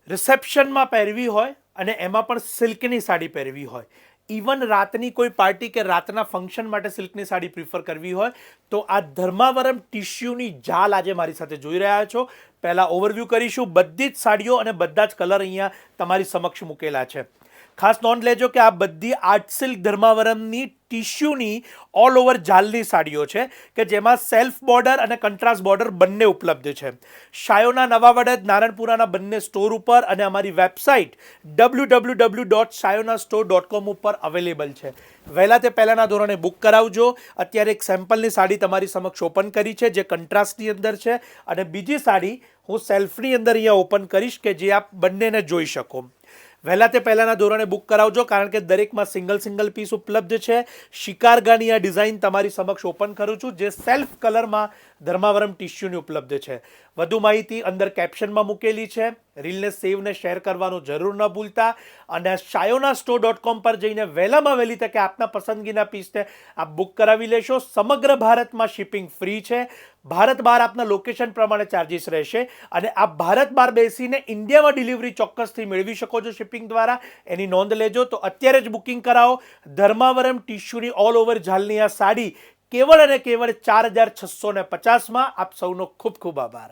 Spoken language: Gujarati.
રિસેપ્શનમાં પહેરવી હોય અને એમાં પણ સિલ્કની સાડી પહેરવી હોય, ઇવન રાતની કોઈ પાર્ટી કે રાતના ફંક્શન માટે સિલ્કની સાડી પ્રિફર કરવી હોય તો આ ધર્માવરમ ટિશ્યુની જાલ આજે મારી સાથે જોઈ રહ્યા છો. પહેલાં ઓવરવ્યૂ કરીશું બધી જ સાડીઓ અને બધા જ કલર અહીંયા તમારી સમક્ષ મૂકેલા છે. ખાસ નોંધ લેજો કે આ બધી આર્ટ સિલ્ક ધર્માવરમની ટિશ્યુની ઓલ ઓવર જાલની સાડીઓ છે કે જેમાં સેલ્ફ બોર્ડર અને કંટ્રાસ્ટ બોર્ડર બંને ઉપલબ્ધ છે. શાયોના નવાવડદ નારણપુરાના બંને સ્ટોર ઉપર અને અમારી વેબસાઇટ www.shayonastore.com ઉપર અવેલેબલ છે. વહેલા તે પહેલાંના ધોરણે બુક કરાવજો. અત્યારે એક સેમ્પલની સાડી તમારી સમક્ષ ઓપન કરી છે જે કંટ્રાસ્ટની અંદર છે અને બીજી સાડી હું સેલ્ફની અંદર અહીંયા ઓપન કરીશ કે જે આપ બંનેને જોઈ શકો. વહેલા તે પહેલાંના ધોરણે બુક કરાવજો કારણ કે દરેકમાં સિંગલ પીસ ઉપલબ્ધ છે. શિકારગાની આ ડિઝાઇન તમારી સમક્ષ ઓપન કરું છું જે સેલ્ફ કલરમાં ધર્માવરમ ટિશ્યુની ઉપલબ્ધ છે. વધુ માહિતી અંદર કેપ્શનમાં મૂકેલી છે. રીલને સેવ ને શેર કરવાનું જરૂર ન ભૂલતા અને shayonastore.com પર જઈને વહેલામાં વહેલી તકે આપના પસંદગીના પીસને આપ બુક કરાવી લેશો. સમગ્ર ભારતમાં શિપિંગ ફ્રી છે. ભારત બહાર આપના લોકેશન પ્રમાણે ચાર્જિસ રહેશે અને આપ ભારત બહાર બેસીને ઇન્ડિયામાં ડિલિવરી ચોક્કસથી મેળવી શકો છો શિપિંગ દ્વારા. એની નોંધ લેજો. તો અત્યારે જ બુકિંગ કરાવો. ધર્માવરમ ટિશ્યુની ઓલ ઓવર ઝાલની આ સાડી કેવળ અને કેવળ 4650માં. આપ સૌનો ખૂબ ખૂબ આભાર.